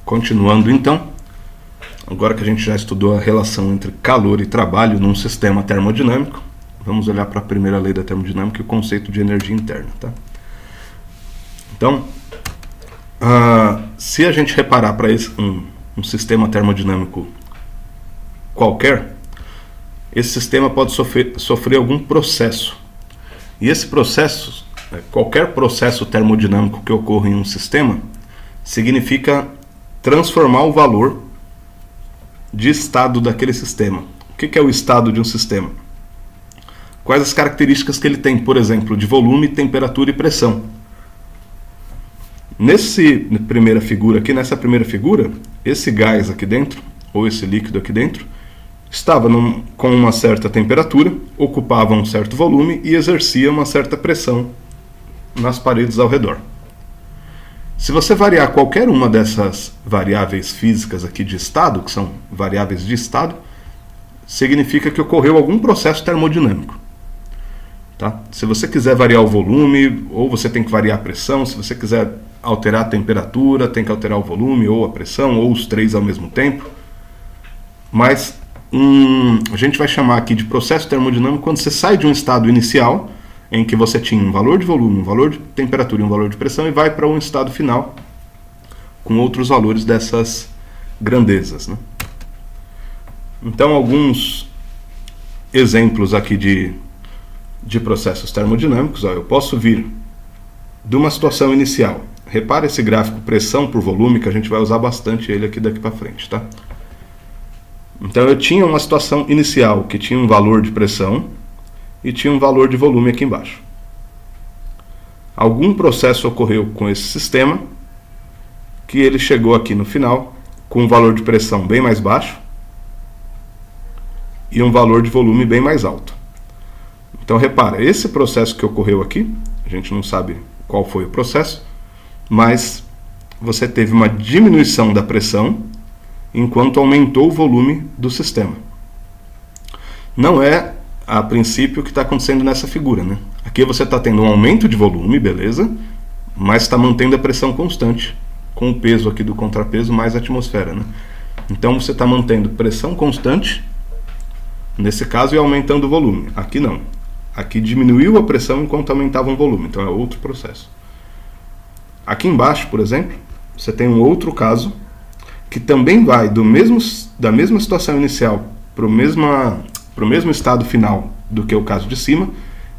Continuando então, agora que a gente já estudou a relação entre calor e trabalho num sistema termodinâmico, vamos olhar para a primeira lei da termodinâmica e o conceito de energia interna. Tá? Então, se a gente reparar para um sistema termodinâmico qualquer, esse sistema pode sofrer algum processo. E esse processo, qualquer processo termodinâmico que ocorra em um sistema, significa transformar o valor de estado daquele sistema. O que é o estado de um sistema? Quais as características que ele tem, por exemplo, de volume, temperatura e pressão. Nessa primeira figura, esse gás aqui dentro, ou esse líquido aqui dentro, estava com uma certa temperatura, ocupava um certo volume e exercia uma certa pressão nas paredes ao redor. Se você variar qualquer uma dessas variáveis físicas aqui de estado, que são variáveis de estado, significa que ocorreu algum processo termodinâmico. Tá? Se você quiser variar o volume, ou você tem que variar a pressão. Se você quiser alterar a temperatura, tem que alterar o volume ou a pressão, ou os três ao mesmo tempo. Mas a gente vai chamar aqui de processo termodinâmico quando você sai de um estado inicial, em que você tinha um valor de volume, um valor de temperatura e um valor de pressão, e vai para um estado final com outros valores dessas grandezas. Né? Então, alguns exemplos aqui de processos termodinâmicos. Eu posso vir de uma situação inicial. Repara esse gráfico pressão por volume, que a gente vai usar bastante ele aqui daqui para frente. Tá? Então, eu tinha uma situação inicial que tinha um valor de pressão e tinha um valor de volume aqui embaixo. Algum processo ocorreu com esse sistema que ele chegou aqui no final com um valor de pressão bem mais baixo e um valor de volume bem mais alto. Então repara, esse processo que ocorreu aqui, a gente não sabe qual foi o processo, mas você teve uma diminuição da pressão enquanto aumentou o volume do sistema. Não é a princípio o que está acontecendo nessa figura, né? Aqui você está tendo um aumento de volume, beleza, mas está mantendo a pressão constante, com o peso aqui do contrapeso mais a atmosfera, né? Então você está mantendo pressão constante, nesse caso, e aumentando o volume. Aqui não. Aqui diminuiu a pressão enquanto aumentava o volume, então é outro processo. Aqui embaixo, por exemplo, você tem um outro caso que também vai da mesma situação inicial para o mesmo estado final do que o caso de cima.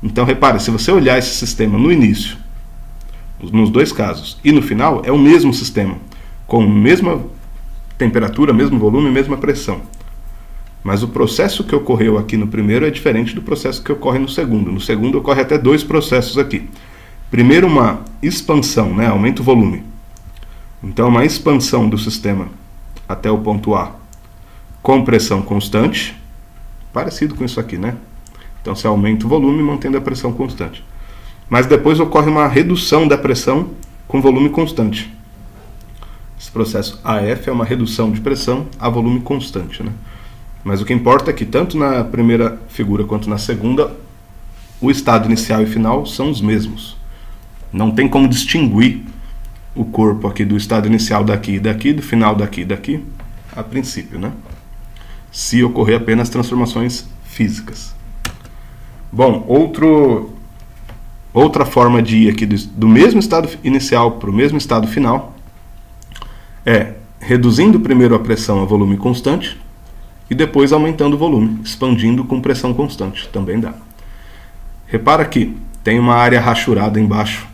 Então repare, se você olhar esse sistema no início, nos dois casos, e no final, é o mesmo sistema, com a mesma temperatura, mesmo volume, mesma pressão. Mas o processo que ocorreu aqui no primeiro é diferente do processo que ocorre no segundo. No segundo ocorre até dois processos aqui. Primeiro, uma expansão, né? Aumenta o volume. Então, uma expansão do sistema até o ponto A com pressão constante, parecido com isso aqui, né? Então, você aumenta o volume mantendo a pressão constante. Mas depois ocorre uma redução da pressão com volume constante. Esse processo AF é uma redução de pressão a volume constante, né? Mas o que importa é que tanto na primeira figura quanto na segunda, o estado inicial e final são os mesmos. Não tem como distinguir o corpo aqui do estado inicial daqui e daqui, do final daqui e daqui, a princípio, né? Se ocorrer apenas transformações físicas. Bom, outra forma de ir aqui do mesmo estado inicial para o mesmo estado final é reduzindo primeiro a pressão a volume constante e depois aumentando o volume, expandindo com pressão constante, também dá. Repara que tem uma área rachurada embaixo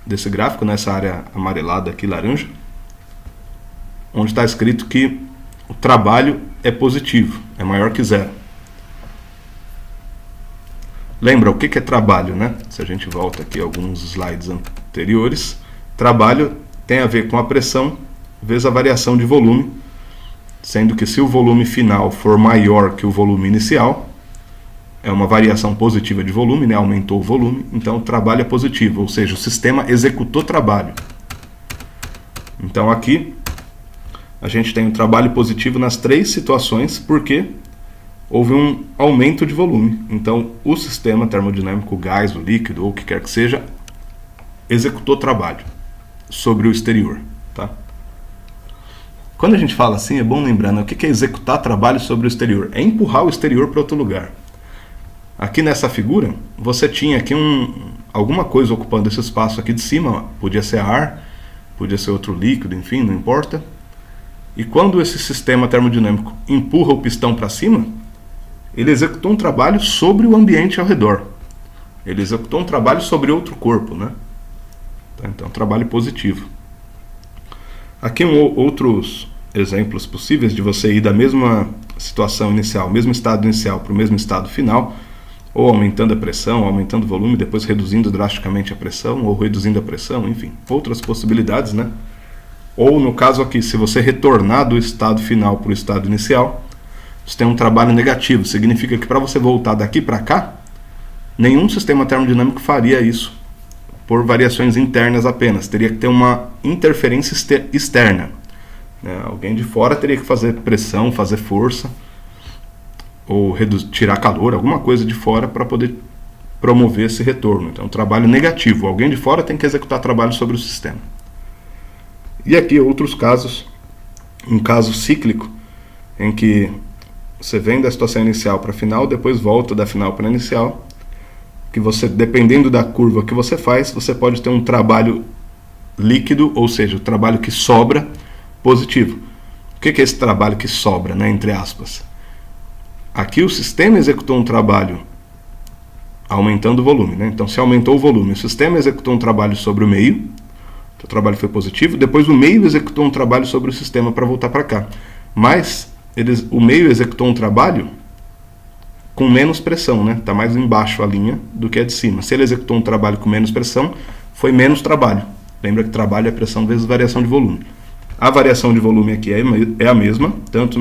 desse gráfico, nessa área amarelada aqui, laranja, onde está escrito que o trabalho é positivo, é maior que zero. Lembra o que é trabalho, né? Se a gente volta aqui a alguns slides anteriores, trabalho tem a ver com a pressão vezes a variação de volume, sendo que se o volume final for maior que o volume inicial, é uma variação positiva de volume, né? Aumentou o volume, então o trabalho é positivo, ou seja, o sistema executou trabalho. Então aqui a gente tem um trabalho positivo nas três situações, porque houve um aumento de volume. Então o sistema termodinâmico, o gás, o líquido, ou o que quer que seja, executou trabalho sobre o exterior. Tá? Quando a gente fala assim, é bom lembrar, né? O que é executar trabalho sobre o exterior? É empurrar o exterior para outro lugar. Aqui nessa figura, você tinha aqui alguma coisa ocupando esse espaço aqui de cima, podia ser ar, podia ser outro líquido, enfim, não importa. E quando esse sistema termodinâmico empurra o pistão para cima, ele executou um trabalho sobre o ambiente ao redor. Ele executou um trabalho sobre outro corpo, né? Então, trabalho positivo. Aqui outros exemplos possíveis de você ir da mesma situação inicial, mesmo estado inicial para o mesmo estado final, ou aumentando a pressão, ou aumentando o volume, depois reduzindo drasticamente a pressão, ou reduzindo a pressão, enfim, outras possibilidades, né? Ou no caso aqui, se você retornar do estado final para o estado inicial, você tem um trabalho negativo, significa que para você voltar daqui para cá, nenhum sistema termodinâmico faria isso por variações internas apenas, teria que ter uma interferência externa, né? Alguém de fora teria que fazer pressão, fazer força, ou tirar calor, alguma coisa de fora para poder promover esse retorno. Então, trabalho negativo, alguém de fora tem que executar trabalho sobre o sistema. E aqui outros casos, um caso cíclico, em que você vem da situação inicial para a final, depois volta da final para a inicial, que você, dependendo da curva que você faz, você pode ter um trabalho líquido, ou seja, o trabalho que sobra, positivo. O que é esse trabalho que sobra, né, entre aspas? Aqui o sistema executou um trabalho aumentando o volume, né? Então, se aumentou o volume, o sistema executou um trabalho sobre o meio, o trabalho foi positivo, depois o meio executou um trabalho sobre o sistema para voltar para cá. Mas o meio executou um trabalho com menos pressão, né? Está mais embaixo a linha do que a de cima. Se ele executou um trabalho com menos pressão, foi menos trabalho. Lembra que trabalho é pressão vezes variação de volume. A variação de volume aqui é a mesma, tanto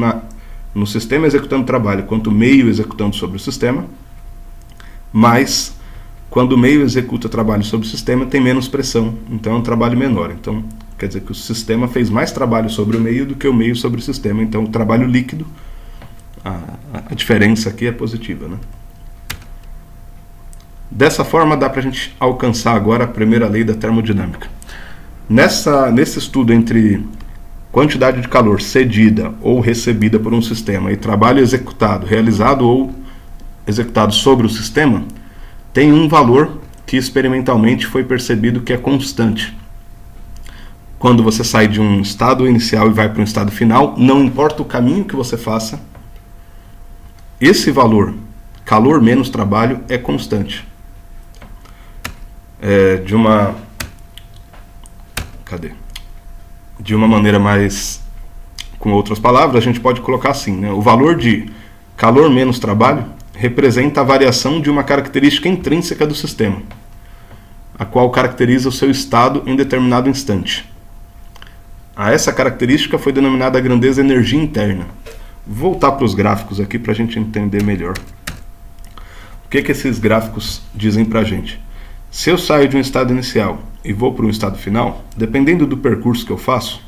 no sistema executando trabalho quanto o meio executando sobre o sistema, mas quando o meio executa trabalho sobre o sistema tem menos pressão, então é um trabalho menor. Então quer dizer que o sistema fez mais trabalho sobre o meio do que o meio sobre o sistema. Então o trabalho líquido, a diferença aqui é positiva, né? Dessa forma dá para a gente alcançar agora a primeira lei da termodinâmica. Nesse estudo entre quantidade de calor cedida ou recebida por um sistema e trabalho executado, realizado ou executado sobre o sistema, tem um valor que experimentalmente foi percebido que é constante. Quando você sai de um estado inicial e vai para um estado final, não importa o caminho que você faça, esse valor, calor menos trabalho, é constante. De uma maneira mais, com outras palavras, a gente pode colocar assim, né? O valor de calor menos trabalho representa a variação de uma característica intrínseca do sistema, a qual caracteriza o seu estado em determinado instante. A essa característica foi denominada a grandeza energia interna. Vou voltar para os gráficos aqui para a gente entender melhor. O que esses gráficos dizem para a gente? Se eu saio de um estado inicial e vou para um estado final, dependendo do percurso que eu faço,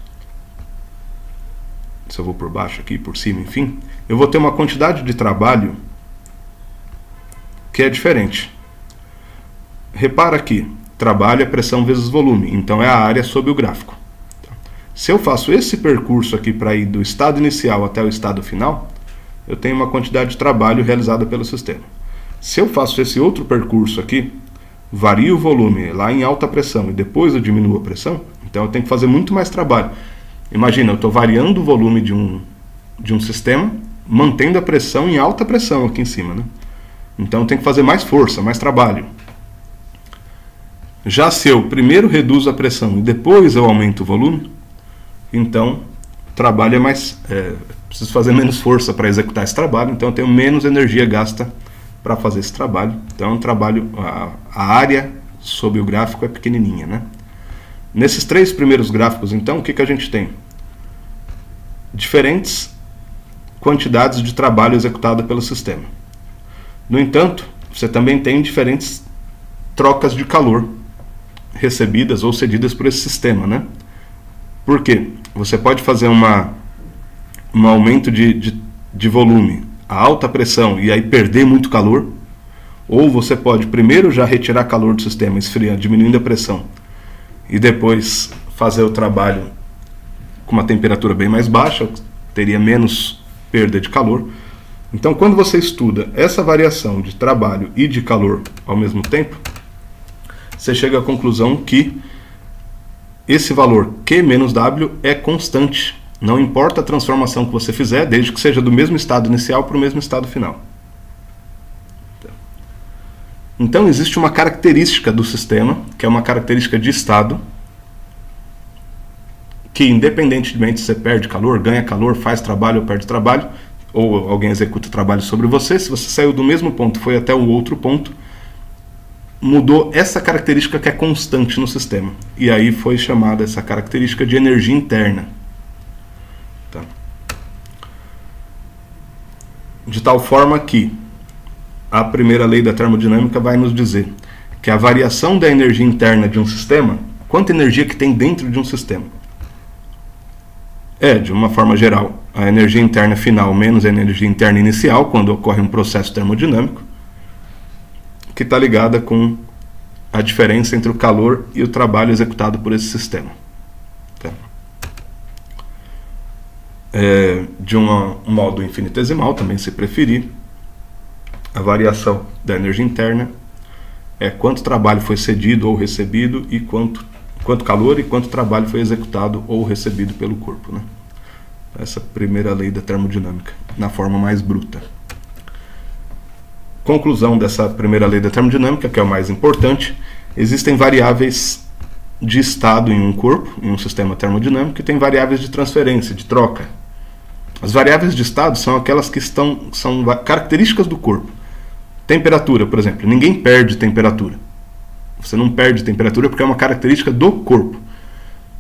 se eu vou por baixo aqui, por cima, enfim, eu vou ter uma quantidade de trabalho que é diferente. Repara aqui, trabalho é pressão vezes volume, então é a área sob o gráfico. Se eu faço esse percurso aqui para ir do estado inicial até o estado final, eu tenho uma quantidade de trabalho realizada pelo sistema. Se eu faço esse outro percurso aqui, vario o volume lá em alta pressão e depois eu diminuo a pressão, então eu tenho que fazer muito mais trabalho. Imagina, eu estou variando o volume de um sistema, mantendo a pressão em alta pressão aqui em cima, né? Então eu tenho que fazer mais força, mais trabalho. Já se eu primeiro reduzo a pressão e depois eu aumento o volume, então o trabalho é mais... preciso fazer menos força para executar esse trabalho, então eu tenho menos energia gasta para fazer esse trabalho. Então é um trabalho, a área sob o gráfico é pequenininha, né? Nesses três primeiros gráficos, então, o que a gente tem? Diferentes quantidades de trabalho executado pelo sistema. No entanto, você também tem diferentes trocas de calor recebidas ou cedidas por esse sistema, né? Por quê? Você pode fazer um aumento de volume a alta pressão e aí perder muito calor, ou você pode primeiro já retirar calor do sistema, esfriando, diminuindo a pressão, e depois fazer o trabalho com uma temperatura bem mais baixa, teria menos perda de calor. Então, quando você estuda essa variação de trabalho e de calor ao mesmo tempo, você chega à conclusão que esse valor Q menos W é constante. Não importa a transformação que você fizer, desde que seja do mesmo estado inicial para o mesmo estado final. Então, existe uma característica do sistema, que é uma característica de estado, que independentemente se você perde calor, ganha calor, faz trabalho ou perde trabalho, ou alguém executa trabalho sobre você, se você saiu do mesmo ponto e foi até um outro ponto, mudou essa característica que é constante no sistema. E aí foi chamada essa característica de energia interna. Tá? De tal forma que a primeira lei da termodinâmica vai nos dizer que a variação da energia interna de um sistema, quanta energia que tem dentro de um sistema, é, de uma forma geral, a energia interna final menos a energia interna inicial, quando ocorre um processo termodinâmico, que está ligada com a diferença entre o calor e o trabalho executado por esse sistema. Tá? De um modo infinitesimal, também se preferir, a variação da energia interna é quanto trabalho foi cedido ou recebido e quanto calor e quanto trabalho foi executado ou recebido pelo corpo. Né? Essa primeira lei da termodinâmica, na forma mais bruta. Conclusão dessa primeira lei da termodinâmica, que é o mais importante: existem variáveis de estado em um corpo, em um sistema termodinâmico, e tem variáveis de transferência, de troca. As variáveis de estado são aquelas que são características do corpo. Temperatura, por exemplo. Ninguém perde temperatura. Você não perde temperatura porque é uma característica do corpo.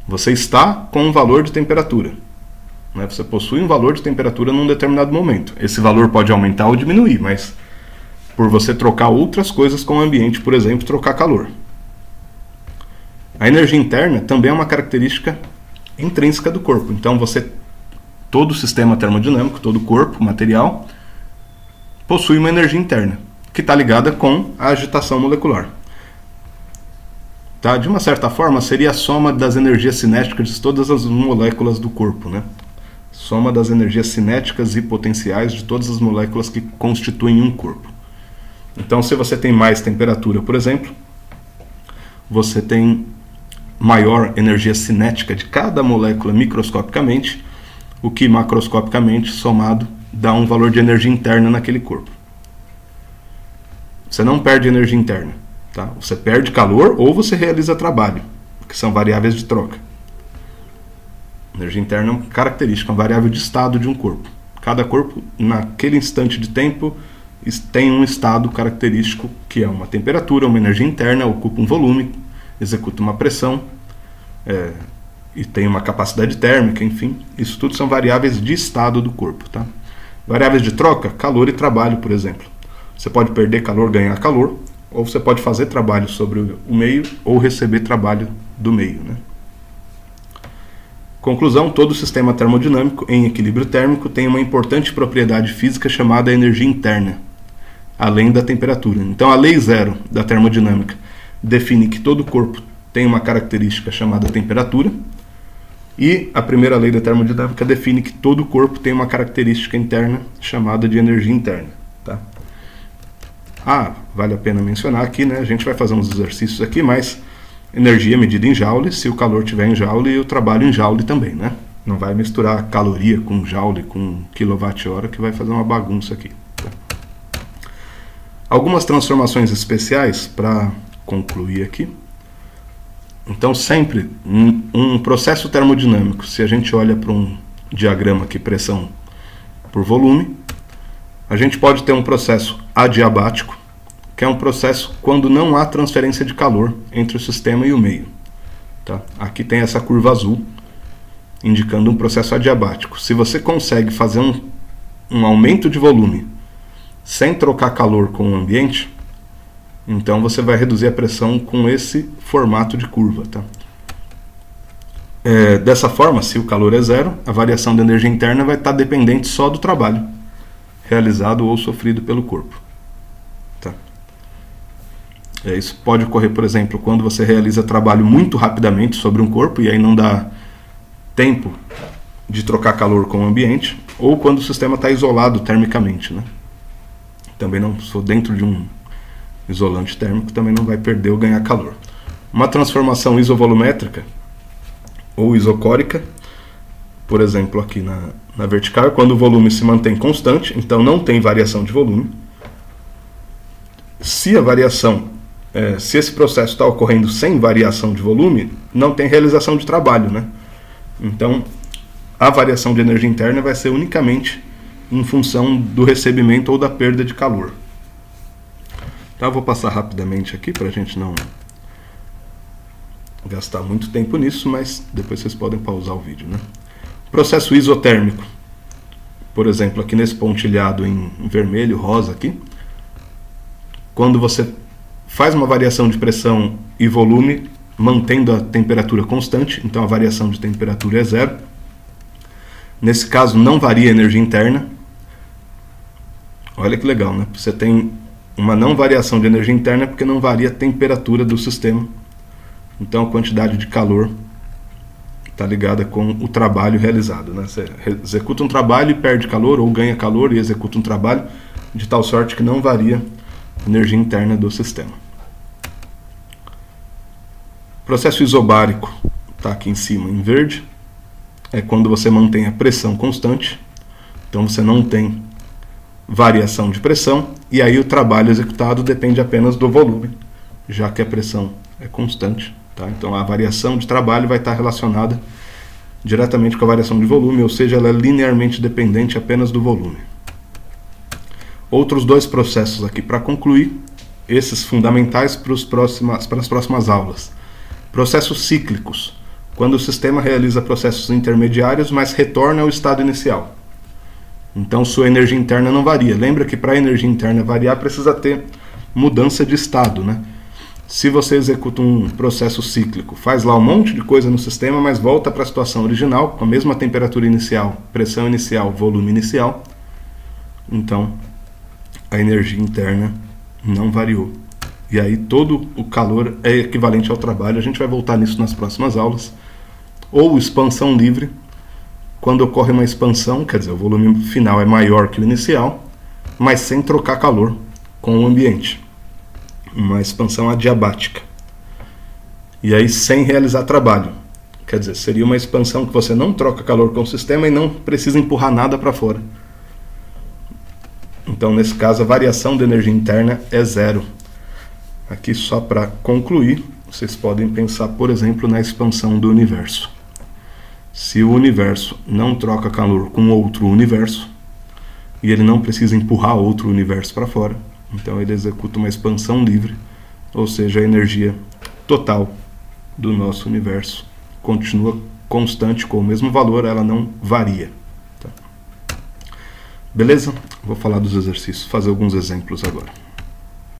Você está com um valor de temperatura. Né? Você possui um valor de temperatura num determinado momento. Esse valor pode aumentar ou diminuir, mas por você trocar outras coisas com o ambiente, por exemplo, trocar calor. A energia interna também é uma característica intrínseca do corpo. Então, todo sistema termodinâmico, todo corpo, material, possui uma energia interna, que está ligada com a agitação molecular. Tá? De uma certa forma, seria a soma das energias cinéticas de todas as moléculas do corpo. Né? Soma das energias cinéticas e potenciais de todas as moléculas que constituem um corpo. Então, se você tem mais temperatura, por exemplo, você tem maior energia cinética de cada molécula microscopicamente, o que macroscopicamente, somado, dá um valor de energia interna naquele corpo. Você não perde energia interna. Tá? Você perde calor ou você realiza trabalho, que são variáveis de troca. Energia interna é uma característica, uma variável de estado de um corpo. Cada corpo, naquele instante de tempo, tem um estado característico, que é uma temperatura, uma energia interna, ocupa um volume, executa uma pressão, e tem uma capacidade térmica, enfim. Isso tudo são variáveis de estado do corpo. Tá? Variáveis de troca, calor e trabalho, por exemplo. Você pode perder calor, ganhar calor, ou você pode fazer trabalho sobre o meio ou receber trabalho do meio. Né? Conclusão: todo sistema termodinâmico em equilíbrio térmico tem uma importante propriedade física chamada energia interna, além da temperatura. Então, a lei zero da termodinâmica define que todo corpo tem uma característica chamada temperatura, e a primeira lei da termodinâmica define que todo corpo tem uma característica interna chamada de energia interna. Tá? Vale a pena mencionar aqui, né? A gente vai fazer uns exercícios aqui, mas energia é medida em joule, se o calor estiver em joule e o trabalho em joule também, né? Não vai misturar caloria com joule, com quilowatt-hora, que vai fazer uma bagunça aqui. Tá? Algumas transformações especiais para concluir aqui. Então, sempre um processo termodinâmico, se a gente olha para um diagrama aqui, pressão por volume, a gente pode ter um processo adiabático, que é um processo quando não há transferência de calor entre o sistema e o meio. Tá? Aqui tem essa curva azul, indicando um processo adiabático. Se você consegue fazer um aumento de volume sem trocar calor com o ambiente, então você vai reduzir a pressão com esse formato de curva. Tá? Dessa forma, se o calor é zero, a variação da energia interna vai estar dependente só do trabalho realizado ou sofrido pelo corpo. Tá? Isso pode ocorrer, por exemplo, quando você realiza trabalho muito rapidamente sobre um corpo e aí não dá tempo de trocar calor com o ambiente, ou quando o sistema está isolado termicamente, né? Também não sou dentro de um isolante térmico, também não vai perder ou ganhar calor. Uma transformação isovolumétrica ou isocórica, por exemplo, aqui na vertical, é quando o volume se mantém constante, então não tem variação de volume. Se a variação, se esse processo está ocorrendo sem variação de volume, não tem realização de trabalho, né? Então, a variação de energia interna vai ser unicamente em função do recebimento ou da perda de calor. Tá, eu vou passar rapidamente aqui para a gente não gastar muito tempo nisso, mas depois vocês podem pausar o vídeo, né? Processo isotérmico, por exemplo, aqui nesse pontilhado em vermelho, rosa aqui, quando você faz uma variação de pressão e volume, mantendo a temperatura constante, então a variação de temperatura é zero. Nesse caso não varia a energia interna. Olha que legal, né? Você tem uma não variação de energia interna porque não varia a temperatura do sistema. Então a quantidade de calor está ligada com o trabalho realizado, né? Você executa um trabalho e perde calor, ou ganha calor e executa um trabalho, de tal sorte que não varia a energia interna do sistema. Processo isobárico está aqui em cima em verde. É quando você mantém a pressão constante, então você não tem variação de pressão, e aí o trabalho executado depende apenas do volume, já que a pressão é constante. Tá? Então a variação de trabalho vai estar relacionada diretamente com a variação de volume, ou seja, ela é linearmente dependente apenas do volume. Outros dois processos aqui para concluir, esses fundamentais para as próximas aulas. Processos cíclicos, quando o sistema realiza processos intermediários, mas retorna ao estado inicial. Então sua energia interna não varia. Lembra que para a energia interna variar precisa ter mudança de estado, né? Se você executa um processo cíclico, faz lá um monte de coisa no sistema, mas volta para a situação original, com a mesma temperatura inicial, pressão inicial, volume inicial, então a energia interna não variou. E aí todo o calor é equivalente ao trabalho. A gente vai voltar nisso nas próximas aulas. Ou expansão livre, quando ocorre uma expansão, quer dizer, o volume final é maior que o inicial, mas sem trocar calor com o ambiente. Uma expansão adiabática. E aí sem realizar trabalho. Quer dizer, seria uma expansão que você não troca calor com o sistema e não precisa empurrar nada para fora. Então, nesse caso, a variação de energia interna é zero. Aqui, só para concluir, vocês podem pensar, por exemplo, na expansão do universo. Se o universo não troca calor com outro universo, e ele não precisa empurrar outro universo para fora, então ele executa uma expansão livre, ou seja, a energia total do nosso universo continua constante com o mesmo valor, ela não varia. Tá? Beleza? Vou falar dos exercícios, fazer alguns exemplos agora.